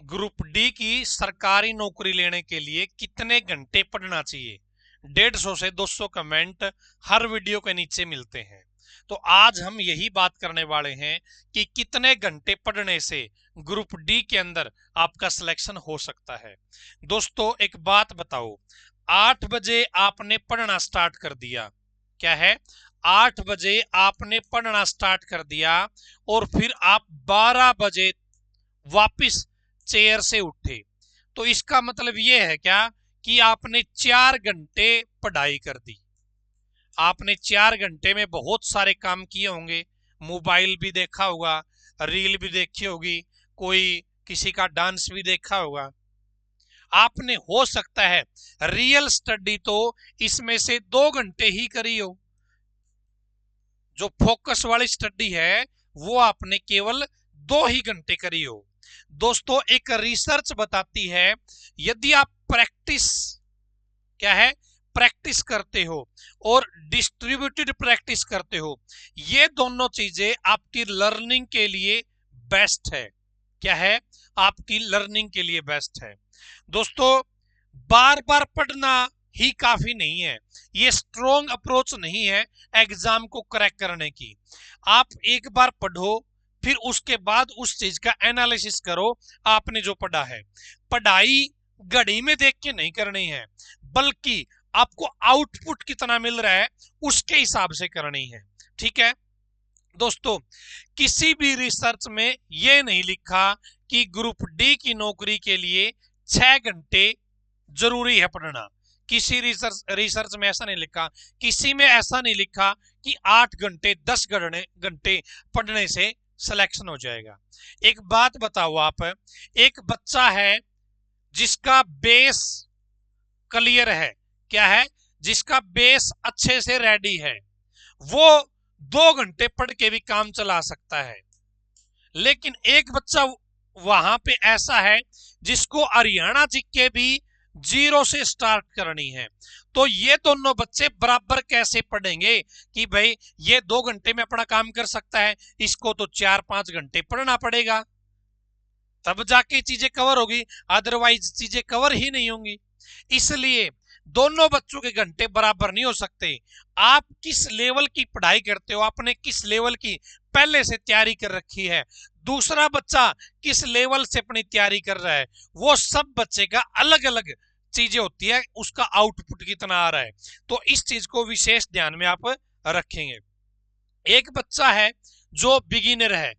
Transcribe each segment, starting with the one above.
Group D की सरकारी नौकरी लेने के लिए कितने घंटे पढ़ना चाहिए? 150 से 200 कमेंट हर वीडियो के नीचे मिलते हैं। तो आज हम यही बात करने वाले हैं कि कितने घंटे पढ़ने से ग्रुप डी के अंदर आपका सिलेक्शन हो सकता है। दोस्तों एक बात बताओ, 8 बजे आपने पढ़ना स्टार्ट कर दिया, क्या है, 8 बजे आपने पढ़ना स्टार्ट कर दिया और फिर आप 12 बजे वापिस चेयर से उठे, तो इसका मतलब यह है क्या कि आपने 4 घंटे पढ़ाई कर दी। आपने 4 घंटे में बहुत सारे काम किए होंगे, मोबाइल भी देखा होगा, रील भी देखी होगी, कोई किसी का डांस भी देखा होगा। आपने हो सकता है रियल स्टडी तो इसमें से 2 घंटे ही करी हो, जो फोकस वाली स्टडी है वो आपने केवल 2 ही घंटे करी हो। दोस्तों एक रिसर्च बताती है, यदि आप प्रैक्टिस, क्या है, प्रैक्टिस करते हो और डिस्ट्रीब्यूटेड प्रैक्टिस करते हो, ये दोनों चीजें आपकी लर्निंग के लिए बेस्ट है। क्या है, आपकी लर्निंग के लिए बेस्ट है। दोस्तों बार बार पढ़ना ही काफी नहीं है, ये स्ट्रॉन्ग अप्रोच नहीं है एग्जाम को क्रैक करने की। आप एक बार पढ़ो, फिर उसके बाद उस चीज का एनालिसिस करो, आपने जो पढ़ा है। पढ़ाई घड़ी में देख के नहीं करनी है, बल्कि आपको आउटपुट कितना मिल रहा है उसके हिसाब से करनी है। ठीक है दोस्तों, किसी भी रिसर्च में यह नहीं लिखा कि ग्रुप डी की नौकरी के लिए 6 घंटे जरूरी है पढ़ना। किसी रिसर्च में ऐसा नहीं लिखा, किसी में ऐसा नहीं लिखा कि 8 घंटे 10 घंटे पढ़ने से सिलेक्शन हो जाएगा। एक बात बताओ आप, एक बच्चा है जिसका बेस क्लियर है, क्या है, जिसका बेस अच्छे से रेडी है, वो 2 घंटे पढ़ के भी काम चला सकता है। लेकिन एक बच्चा वहां पे ऐसा है जिसको हरियाणा जीके भी 0 से स्टार्ट करनी है, तो ये दोनों बच्चे बराबर कैसे पढ़ेंगे कि भाई ये 2 घंटे में अपना काम कर सकता है, इसको तो 4-5 घंटे पढ़ना पड़ेगा, तब जाके चीजें कवर होगी, अदरवाइज चीजें कवर ही नहीं होंगी। इसलिए दोनों बच्चों के घंटे बराबर नहीं हो सकते। आप किस लेवल की पढ़ाई करते हो, आपने किस लेवल की पहले से तैयारी कर रखी है, दूसरा बच्चा किस लेवल से अपनी तैयारी कर रहा है, वो सब बच्चे का अलग अलग चीजें होती है, उसका आउटपुट कितना आ रहा है, तो इस चीज को विशेष ध्यान में आप रखेंगे। एक बच्चा है जो बिगिनर है,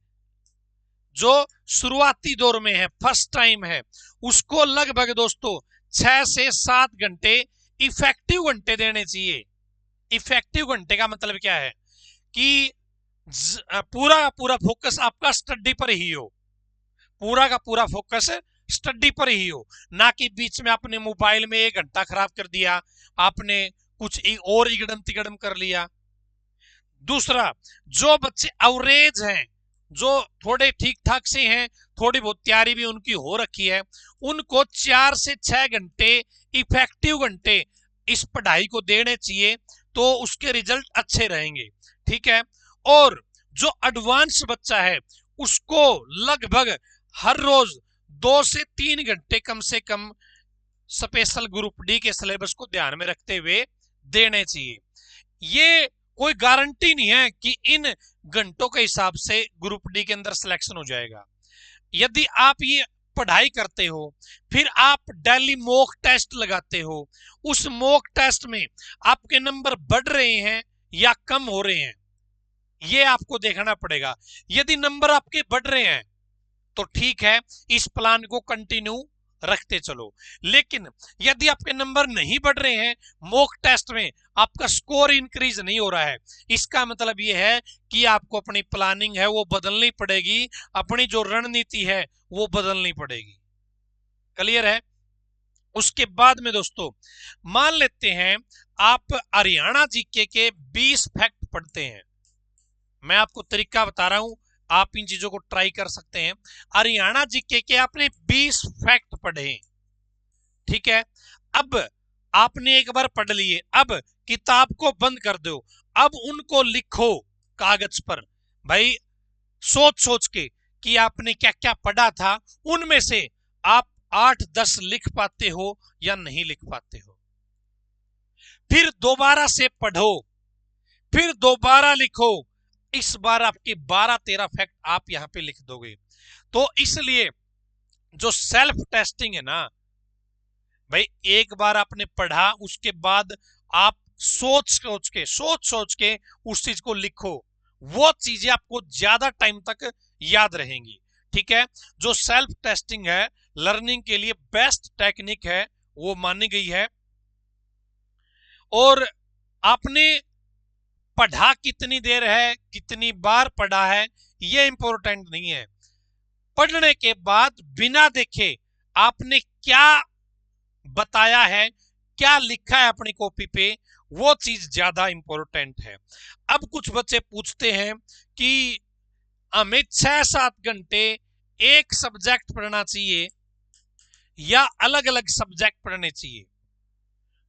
जो शुरुआती दौर में है, फर्स्ट टाइम है, उसको लगभग दोस्तों 6 से 7 घंटे इफेक्टिव घंटे देने चाहिए। इफेक्टिव घंटे का मतलब क्या है कि पूरा पूरा फोकस आपका स्टडी पर ही हो, पूरा का पूरा फोकस स्टडी पर ही हो, ना कि बीच में आपने मोबाइल में 1 घंटा खराब कर दिया, आपने कुछ और इगड़म तिगड़म कर लिया। दूसरा, जो बच्चे एवरेज हैं, जो थोड़े ठीक ठाक से हैं, थोड़ी बहुत तैयारी भी उनकी हो रखी है, उनको 4 से 6 घंटे इफेक्टिव घंटे इस पढ़ाई को देने चाहिए, तो उसके रिजल्ट अच्छे रहेंगे। ठीक है, और जो एडवांस बच्चा है उसको लगभग हर रोज 2 से 3 घंटे कम से कम स्पेशल ग्रुप डी के सिलेबस को ध्यान में रखते हुए देने चाहिए। ये कोई गारंटी नहीं है कि इन घंटों के हिसाब से ग्रुप डी के अंदर सिलेक्शन हो जाएगा। यदि आप ये पढ़ाई करते हो, फिर आप डेली मॉक टेस्ट लगाते हो, उस मॉक टेस्ट में आपके नंबर बढ़ रहे हैं या कम हो रहे हैं, ये आपको देखना पड़ेगा। यदि नंबर आपके बढ़ रहे हैं तो ठीक है, इस प्लान को कंटिन्यू रखते चलो। लेकिन यदि आपके नंबर नहीं बढ़ रहे हैं, मॉक टेस्ट में आपका स्कोर इंक्रीज नहीं हो रहा है, इसका मतलब यह है कि आपको अपनी प्लानिंग है वो बदलनी पड़ेगी, अपनी जो रणनीति है वो बदलनी पड़ेगी। क्लियर है? उसके बाद में दोस्तों मान लेते हैं आप हरियाणा जीके के 20 फैक्ट पढ़ते हैं। मैं आपको तरीका बता रहा हूं, आप इन चीजों को ट्राई कर सकते हैं। हरियाणा जीके के आपने 20 फैक्ट पढ़े, ठीक है, अब आपने एक बार पढ़ लिए, अब किताब को बंद कर दो, अब उनको लिखो कागज पर, भाई सोच सोच के कि आपने क्या क्या पढ़ा था, उनमें से आप 8-10 लिख पाते हो या नहीं लिख पाते हो। फिर दोबारा से पढ़ो, फिर दोबारा लिखो। इस बार आपके 12-13 फैक्ट आप यहां पे लिख दोगे। तो इसलिए जो सेल्फ टेस्टिंग है ना भाई, एक बार आपने पढ़ा, उसके बाद आप सोच सोच के उस चीज को लिखो, वो चीजें आपको ज्यादा टाइम तक याद रहेंगी। ठीक है, जो सेल्फ टेस्टिंग है लर्निंग के लिए बेस्ट टेक्निक है, वो मानी गई है। और आपने पढ़ा कितनी देर है, कितनी बार पढ़ा है, ये इंपॉर्टेंट नहीं है। पढ़ने के बाद बिना देखे आपने क्या बताया है, क्या लिखा है अपनी कॉपी पे, वो चीज ज्यादा इंपॉर्टेंट है। अब कुछ बच्चे पूछते हैं कि हमें 6-7 घंटे एक सब्जेक्ट पढ़ना चाहिए या अलग अलग सब्जेक्ट पढ़ने चाहिए।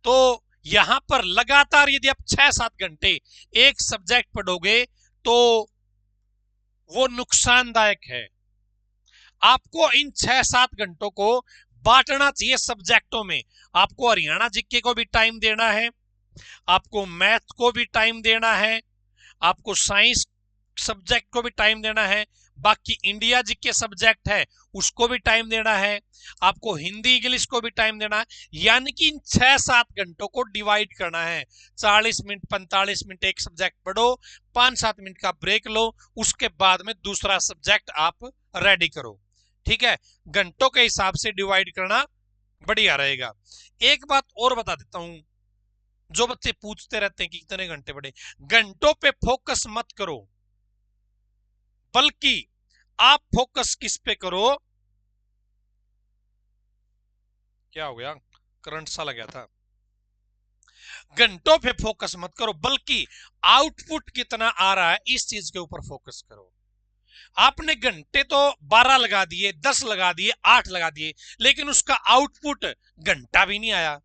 तो यहां पर लगातार यदि आप 6-7 घंटे एक सब्जेक्ट पढ़ोगे तो वो नुकसानदायक है। आपको इन 6-7 घंटों को बांटना चाहिए सब्जेक्टों में। आपको हरियाणा जीके को भी टाइम देना है, आपको मैथ को भी टाइम देना है, आपको साइंस सब्जेक्ट को भी टाइम देना है, बाकी इंडिया जीके सब्जेक्ट है उसको भी टाइम देना है, आपको हिंदी इंग्लिश को भी टाइम देना है। यानी कि इन 6-7 घंटों को डिवाइड करना है। 40 मिनट 45 मिनट एक सब्जेक्ट पढ़ो, 5-7 मिनट का ब्रेक लो, उसके बाद में दूसरा सब्जेक्ट आप रेडी करो। ठीक है, घंटों के हिसाब से डिवाइड करना बढ़िया रहेगा। एक बात और बता देता हूं, जो बच्चे पूछते रहते हैं कि कितने घंटे पढ़े, घंटों पे फोकस मत करो, बल्कि आप फोकस किस पे करो। क्या हो गया, करंट सा लग गया था। घंटों पे फोकस मत करो, बल्कि आउटपुट कितना आ रहा है इस चीज के ऊपर फोकस करो। आपने घंटे तो 12 लगा दिए, 10 लगा दिए, 8 लगा दिए, लेकिन उसका आउटपुट घंटा भी नहीं आया।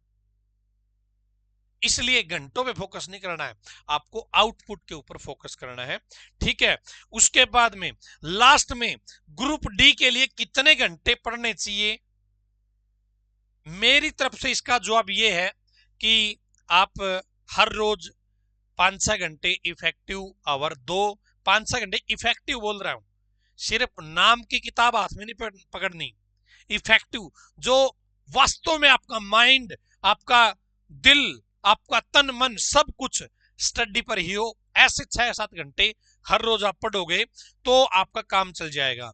इसलिए घंटों पे फोकस नहीं करना है, आपको आउटपुट के ऊपर फोकस करना है। ठीक है, उसके बाद में लास्ट में ग्रुप डी के लिए कितने घंटे पढ़ने चाहिए, मेरी तरफ से इसका जवाब ये है कि आप हर रोज 5-6 घंटे इफेक्टिव आवर दो। 5-6 घंटे इफेक्टिव बोल रहा हूं, सिर्फ नाम की किताब हाथ में नहीं पकड़नी। इफेक्टिव जो वास्तव में आपका माइंड, आपका दिल, आपका तन मन सब कुछ स्टडी पर ही हो, ऐसे 6-7 घंटे हर रोज आप पढ़ोगे तो आपका काम चल जाएगा।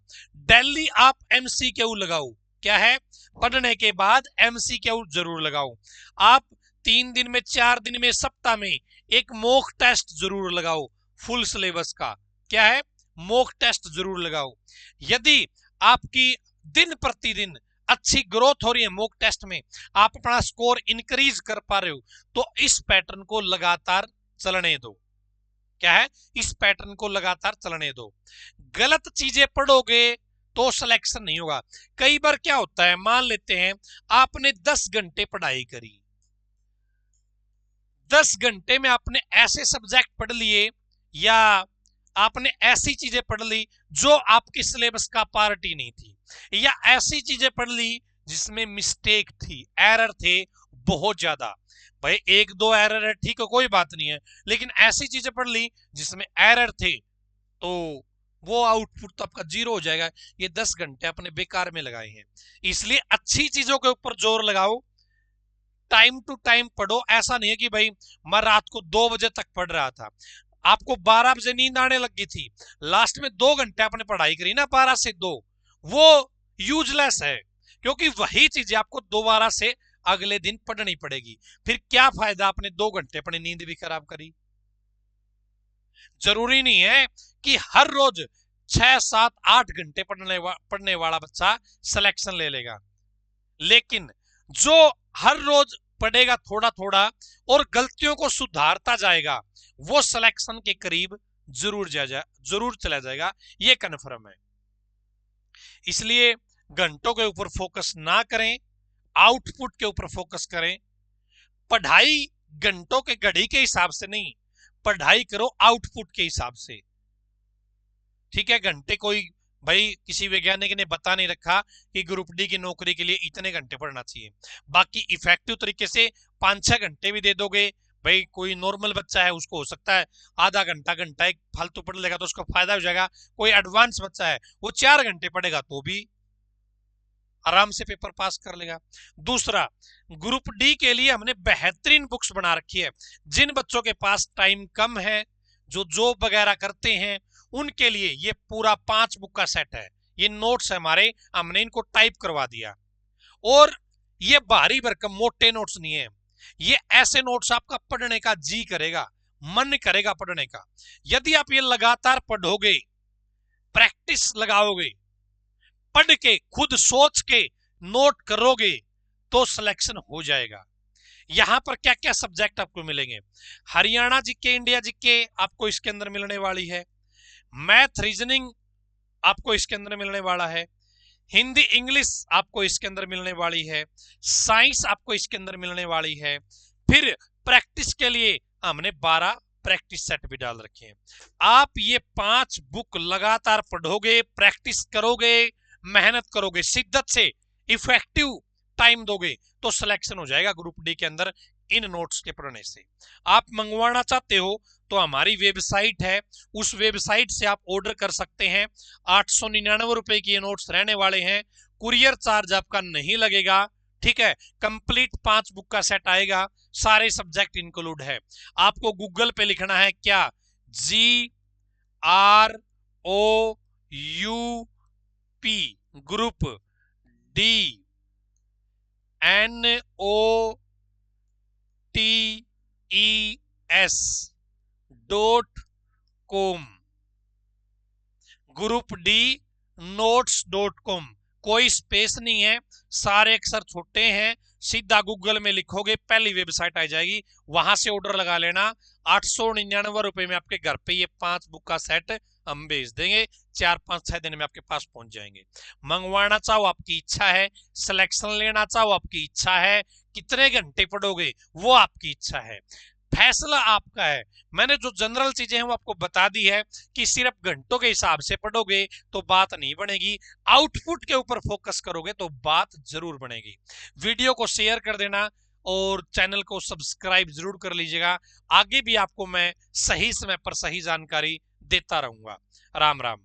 डेली आप एमसीक्यू लगाओ। क्या है, पढ़ने के बाद एमसीक्यू जरूर लगाओ। आप 3 दिन में, 4 दिन में, सप्ताह में एक मॉक टेस्ट जरूर लगाओ फुल सिलेबस का। क्या है, मॉक टेस्ट जरूर लगाओ। यदि आपकी दिन प्रतिदिन अच्छी ग्रोथ हो रही है मॉक टेस्ट में, आप अपना स्कोर इंक्रीज कर पा रहे हो, तो इस पैटर्न को लगातार चलने दो। क्या है, इस पैटर्न को लगातार चलने दो। गलत चीजें पढ़ोगे तो सिलेक्शन नहीं होगा। कई बार क्या होता है, मान लेते हैं आपने 10 घंटे पढ़ाई करी, 10 घंटे में आपने ऐसे सब्जेक्ट पढ़ लिए या आपने ऐसी चीजें पढ़ ली जो आपकी सिलेबस का पार्ट ही नहीं थी, या ऐसी चीजें पढ़ ली जिसमें मिस्टेक थी, एरर थे बहुत ज्यादा। भाई 1-2 एरर है, ठीक है, कोई बात नहीं है, लेकिन ऐसी चीजें पढ़ ली जिसमें एरर थे तो वो आउटपुट तो आपका 0 हो जाएगा। ये 10 घंटे आपने बेकार में लगाए हैं। इसलिए अच्छी चीजों के ऊपर जोर लगाओ, टाइम टू टाइम पढ़ो। ऐसा नहीं है कि भाई मैं रात को 2 बजे तक पढ़ रहा था, आपको 12 बजे नींद आने लगी थी, लास्ट में 2 घंटे आपने पढ़ाई करी ना 12 से 2, वो यूजलेस है, क्योंकि वही चीजें आपको दोबारा से अगले दिन पढ़नी पड़ेगी। फिर क्या फायदा, आपने 2 घंटे अपनी नींद भी खराब करी। जरूरी नहीं है कि हर रोज 6-7-8 घंटे पढ़ने वाला बच्चा सिलेक्शन ले लेगा, लेकिन जो हर रोज पढ़ेगा थोड़ा थोड़ा और गलतियों को सुधारता जाएगा, वो सिलेक्शन के करीब जरूर चला जाएगा, ये कन्फर्म है। इसलिए घंटों के ऊपर फोकस ना करें, आउटपुट के ऊपर फोकस करें। पढ़ाई घंटों के घड़ी के हिसाब से नहीं, पढ़ाई करो आउटपुट के हिसाब से। ठीक है, घंटे कोई भाई किसी वैज्ञानिक ने बता नहीं रखा कि ग्रुप डी की नौकरी के लिए इतने घंटे पढ़ना चाहिए। बाकी इफेक्टिव तरीके से 5-6 घंटे भी दे दोगे, भाई कोई नॉर्मल बच्चा है उसको हो सकता है आधा घंटा घंटा एक फालतू पढ़ लेगा तो उसका फायदा हो जाएगा। कोई एडवांस बच्चा है वो 4 घंटे पढ़ेगा तो भी आराम से पेपर पास कर लेगा। दूसरा, ग्रुप डी के लिए हमने बेहतरीन बुक्स बना रखी है। जिन बच्चों के पास टाइम कम है, जो जॉब वगैरह करते हैं, उनके लिए ये पूरा 5 बुक का सेट है। ये नोट्स है हमारे, हमने इनको टाइप करवा दिया। और ये भारी भरकम मोटे नोट्स नहीं है, ये ऐसे नोट्स आपका पढ़ने का जी करेगा, मन करेगा पढ़ने का। यदि आप ये लगातार पढ़ोगे, प्रैक्टिस लगाओगे, पढ़ के खुद सोच के नोट करोगे तो सिलेक्शन हो जाएगा। यहां पर क्या क्या सब्जेक्ट आपको मिलेंगे? हरियाणा जीके, इंडिया जीके आपको इसके अंदर मिलने वाली है। मैथ रीजनिंग आपको इसके अंदर मिलने वाला है। हिंदी इंग्लिश आपको इसके अंदर मिलने वाली है। साइंस आपको इसके अंदर मिलने वाली है। फिर प्रैक्टिस के लिए हमने 12 प्रैक्टिस सेट भी डाल रखे हैं। आप ये 5 बुक लगातार पढ़ोगे, प्रैक्टिस करोगे, मेहनत करोगे, शिद्दत से इफेक्टिव टाइम दोगे तो सिलेक्शन हो जाएगा ग्रुप डी के अंदर इन नोट्स के पढ़ने से। आप मंगवाना चाहते हो तो हमारी वेबसाइट है, उस वेबसाइट से आप ऑर्डर कर सकते हैं। 899 रुपए की ये नोट्स रहने वाले हैं। कुरियर चार्ज आपका नहीं लगेगा, ठीक है। कंप्लीट 5 बुक का सेट आएगा, सारे सब्जेक्ट इंक्लूड है। आपको गूगल पे लिखना है क्या, GROUP, group DNOTES.com, group D notes dot com. कोई स्पेस नहीं है, सारे अक्षर छोटे हैं। सीधा गूगल में लिखोगे पहली वेबसाइट आ जाएगी, वहां से ऑर्डर लगा लेना। 899 रुपए में आपके घर पे ये 5 बुक का सेट हम भेज देंगे। 4-5-6 दिन में आपके पास पहुंच जाएंगे। मंगवाना चाहो आपकी इच्छा है, सिलेक्शन लेना चाहो आपकी इच्छा है, कितने घंटे पढ़ोगे वो आपकी इच्छा है, फैसला आपका है। मैंने जो जनरल चीजें हैं वो आपको बता दी है कि सिर्फ घंटों के हिसाब से पढ़ोगे तो बात नहीं बनेगी, आउटपुट के ऊपर फोकस करोगे तो बात जरूर बनेगी। वीडियो को शेयर कर देना और चैनल को सब्सक्राइब जरूर कर लीजिएगा। आगे भी आपको मैं सही समय पर सही जानकारी देता रहूंगा। राम राम।